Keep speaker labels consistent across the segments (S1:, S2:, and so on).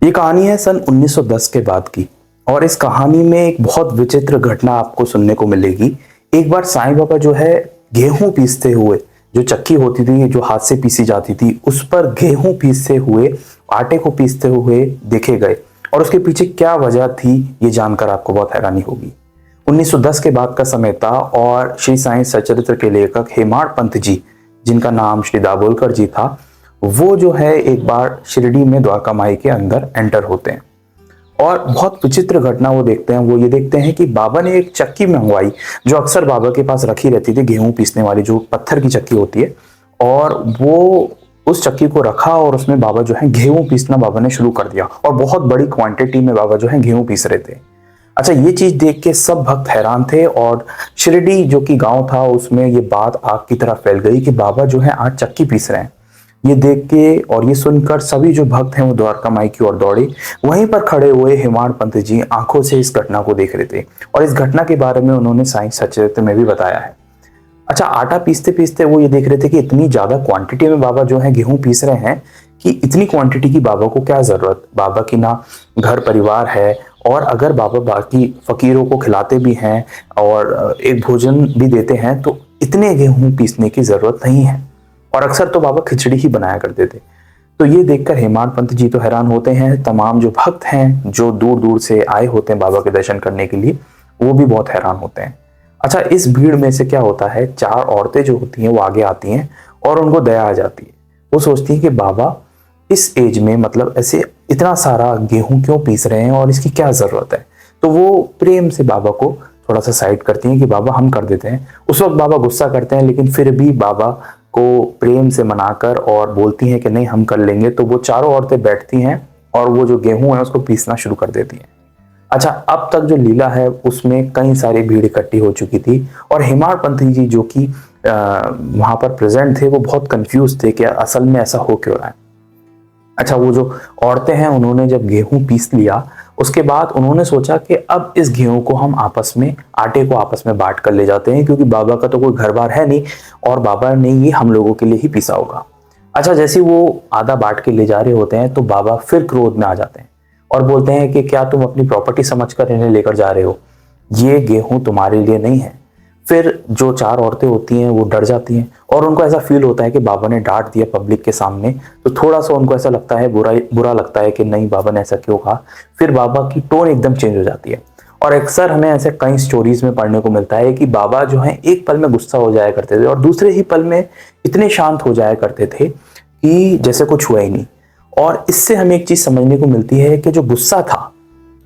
S1: ये कहानी है सन 1910 के बाद की। और इस कहानी में एक बहुत विचित्र घटना आपको सुनने को मिलेगी। एक बार साईं बाबा जो है गेहूं पीसते हुए, जो चक्की होती थी जो हाथ से पीसी जाती थी, उस पर गेहूं पीसते हुए, आटे को पीसते हुए देखे गए। और उसके पीछे क्या वजह थी ये जानकर आपको बहुत हैरानी होगी। 1910 के बाद का समय था और श्री साईं सच्चरित्र के लेखक हेमाड़ पंत जी, जिनका नाम श्री दाभोलकर जी था, वो जो है एक बार शिरडी में द्वारका माई के अंदर एंटर होते हैं। और बहुत विचित्र घटना वो देखते हैं। वो ये देखते हैं कि बाबा ने एक चक्की मंगवाई जो अक्सर बाबा के पास रखी रहती थी, गेहूं पीसने वाली जो पत्थर की चक्की होती है। और वो उस चक्की को रखा और उसमें बाबा जो है गेहूं पीसना बाबा ने शुरू कर दिया। और बहुत बड़ी क्वांटिटी में बाबा जो है गेहूं पीस रहे थे। अच्छा, ये चीज देख के सब भक्त हैरान थे और शिरडी जो कि गांव था उसमें ये बात आग की तरह फैल गई कि बाबा जो है आज चक्की पीस रहे हैं। ये देख के और ये सुनकर सभी जो भक्त हैं वो द्वारका माई की ओर दौड़े। वहीं पर खड़े हुए हेमाड़ पंत जी आंखों से इस घटना को देख रहे थे और इस घटना के बारे में उन्होंने साईं सच्चरित्र में भी बताया है। अच्छा, आटा पीसते पीसते वो ये देख रहे थे कि इतनी ज्यादा क्वांटिटी में बाबा जो है गेहूं पीस रहे हैं कि इतनी क्वांटिटी की बाबा को क्या जरूरत। बाबा की ना घर परिवार है, और अगर बाबा बाकी फकीरों को खिलाते भी हैं और एक भोजन भी देते हैं तो इतने गेहूं पीसने की जरूरत नहीं है। और अक्सर तो बाबा खिचड़ी ही बनाया करते थे। तो ये देखकर हेमाड़ पंत जी तो हैरान होते हैं। तमाम जो भक्त हैं जो दूर दूर से आए होते हैं बाबा के दर्शन करने के लिए, वो भी बहुत हैरान होते हैं। अच्छा, इस भीड़ में से क्या होता है, चार औरतें जो होती हैं वो आगे आती हैं और उनको दया आ जाती है। वो सोचती हैं कि बाबा इस एज में मतलब ऐसे इतना सारा गेहूं क्यों पीस रहे हैं और इसकी क्या जरूरत है। तो वो प्रेम से बाबा को थोड़ा सा साइड करती हैं कि बाबा हम कर देते हैं। उस वक्त बाबा गुस्सा करते हैं, लेकिन फिर भी बाबा को प्रेम से मनाकर और बोलती हैं कि नहीं हम कर लेंगे। तो वो चारों औरतें बैठती हैं और वो जो गेहूं है उसको पीसना शुरू कर देती हैं। अच्छा, अब तक जो लीला है उसमें कई सारी भीड़ इकट्ठी हो चुकी थी और हेमाड़ पंत जी जो कि वहां पर प्रेजेंट थे वो बहुत कंफ्यूज थे कि असल में ऐसा हो क्यों रहा है। अच्छा, वो जो औरतें हैं उन्होंने जब गेहूं पीस लिया उसके बाद उन्होंने सोचा कि अब इस गेहूं को हम आपस में, आटे को आपस में बांट कर ले जाते हैं, क्योंकि बाबा का तो कोई घर बार है नहीं और बाबा ने ये हम लोगों के लिए ही पीसा होगा। अच्छा, जैसे वो आधा बांट के ले जा रहे होते हैं तो बाबा फिर क्रोध में आ जाते हैं और बोलते हैं कि क्या तुम अपनी प्रॉपर्टी समझकर इन्हें लेकर जा रहे हो, ये गेहूं तुम्हारे लिए नहीं है। फिर जो चार औरतें होती हैं वो डर जाती हैं और उनको ऐसा फील होता है कि बाबा ने डांट दिया पब्लिक के सामने। तो थोड़ा सा उनको ऐसा लगता है, बुरा लगता है कि नहीं बाबा ने ऐसा क्यों कहा। फिर बाबा की टोन एकदम चेंज हो जाती है। और अक्सर हमें ऐसे कई स्टोरीज में पढ़ने को मिलता है कि बाबा जो है एक पल में गुस्सा हो जाया करते थे और दूसरे ही पल में इतने शांत हो जाया करते थे कि जैसे कुछ हुआ ही नहीं। और इससे हमें एक चीज समझने को मिलती है कि जो गुस्सा था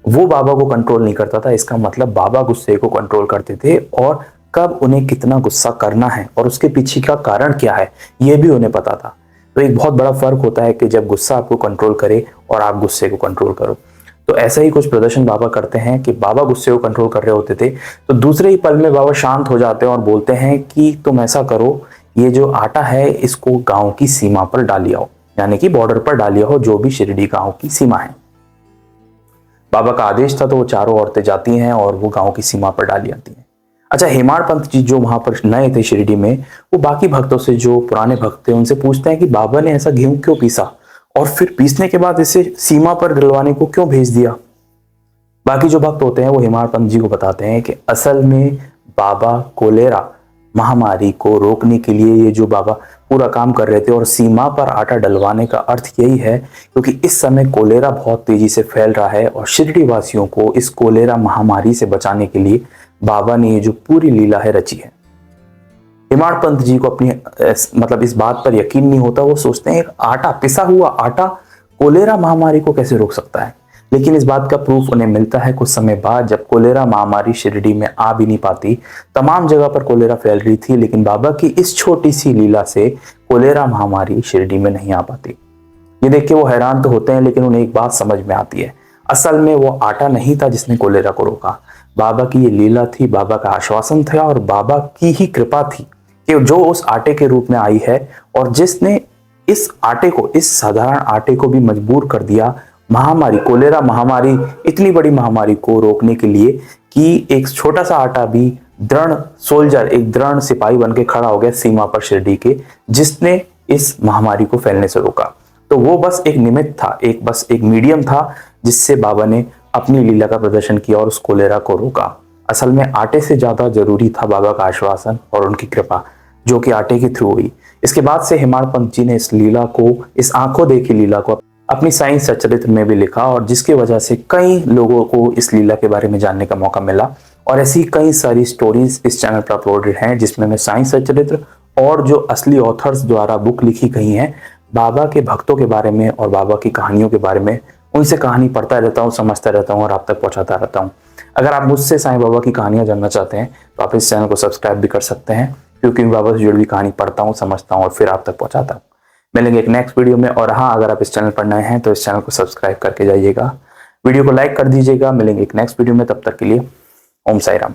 S1: वो बाबा को कंट्रोल नहीं करता था। इसका मतलब बाबा गुस्से को कंट्रोल करते थे और कब उन्हें कितना गुस्सा करना है और उसके पीछे का कारण क्या है ये भी उन्हें पता था। तो एक बहुत बड़ा फर्क होता है कि जब गुस्सा आपको कंट्रोल करे और आप गुस्से को कंट्रोल करो। तो ऐसा ही कुछ प्रदर्शन बाबा करते हैं कि बाबा गुस्से को कंट्रोल कर रहे होते थे तो दूसरे ही पल में बाबा शांत हो जाते हैं और बोलते हैं कि तुम ऐसा करो, ये जो आटा है इसको गांव की सीमा पर डालिए हो, यानी कि बॉर्डर पर डालिए हो, जो भी शिरडी गांव की सीमा है। बाबा का आदेश था तो वो चारों औरतें जाती हैं और वो गांव की सीमा पर डाली आती हैं। अच्छा, हेमाड़ पंत जी जो वहां पर नए थे शिरडी में, वो बाकी भक्तों से, जो पुराने भक्त थे, उनसे पूछते हैं कि बाबा ने ऐसा गेहूं क्यों पीसा और फिर पीसने के बाद इसे सीमा पर डलवाने को क्यों भेज दिया। बाकी जो भक्त होते हैं वो हेमाड़ पंत जी को बताते हैं कि असल में बाबा कोलेरा महामारी को रोकने के लिए ये जो बाबा पूरा काम कर रहे थे और सीमा पर आटा डलवाने का अर्थ यही है क्योंकि इस समय कोलेरा बहुत तेजी से फैल रहा है और शिरडी वासियों को इस कोलेरा महामारी से बचाने के लिए बाबा ने ये जो पूरी लीला है रची है। हेमाड़ पंत जी को अपनी मतलब इस बात पर यकीन नहीं होता। वो सोचते हैं आटा, पिसा हुआ आटा कोलेरा महामारी को कैसे रोक सकता है। लेकिन इस बात का प्रूफ उन्हें मिलता है कुछ समय बाद, जब कोलेरा महामारी शिरडी में आ भी नहीं पाती, तमाम जगह पर कोलेरा फैल रही थी, लेकिन बाबा की इस छोटी सी लीला से कोलेरा महामारी शिरडी में नहीं आ पाती। ये देख के वो हैरान तो होते हैं, लेकिन उन्हें एक बात समझ में आती है, असल में वो आटा नहीं था जिसने कोलेरा को रोका। बाबा की ये लीला थी, बाबा का आश्वासन था और बाबा की ही कृपा थी कि जो उस आटे के रूप में आई है और जिसने इस आटे को, इस साधारण आटे को भी मजबूर कर दिया महामारी, कोलेरा महामारी, इतनी बड़ी महामारी को रोकने के लिए कि एक छोटा सा आटा भी दृढ़ सोल्जर, एक दृढ़ सिपाही बनके खड़ा हो गया सीमा पर शिरडी के, जिसने इस महामारी को फैलने से रोका। तो वो बस एक निमित्त था, बस एक मीडियम था जिससे बाबा ने अपनी लीला का प्रदर्शन किया और उस कोलेरा को रोका। असल में आटे से ज्यादा जरूरी था बाबा का आश्वासन और उनकी कृपा, जो कि आटे के थ्रू हुई। इसके बाद से हेमाड पंत जी ने इस लीला को, इस आंखों देखी लीला को अपनी साईं सच्चरित्र में भी लिखा, और जिसकी वजह से कई लोगों को इस लीला के बारे में जानने का मौका मिला। और ऐसी कई सारी स्टोरीज इस चैनल पर अपलोडेड हैं, जिसमें मैं साईं सच्चरित्र और जो असली ऑथर्स द्वारा बुक लिखी गई हैं बाबा के भक्तों के बारे में और बाबा की कहानियों के बारे में, उनसे कहानी पढ़ता रहता हूँ, समझता रहता हूँ और आप तक पहुंचाता रहता हूँ। अगर आप मुझसे साईं बाबा की कहानियां जानना चाहते हैं तो आप इस चैनल को सब्सक्राइब भी कर सकते हैं, क्योंकि मैं बाबा से जुड़ी हुई कहानी पढ़ता हूँ, समझता हूँ और फिर आप तक पहुंचाता हूँ। मिलेंगे एक नेक्स्ट वीडियो में। और हाँ, अगर आप इस चैनल पर नए हैं तो इस चैनल को सब्सक्राइब करके जाइएगा, वीडियो को लाइक कर दीजिएगा। मिलेंगे एक नेक्स्ट वीडियो में, तब तक के लिए ओम साई राम।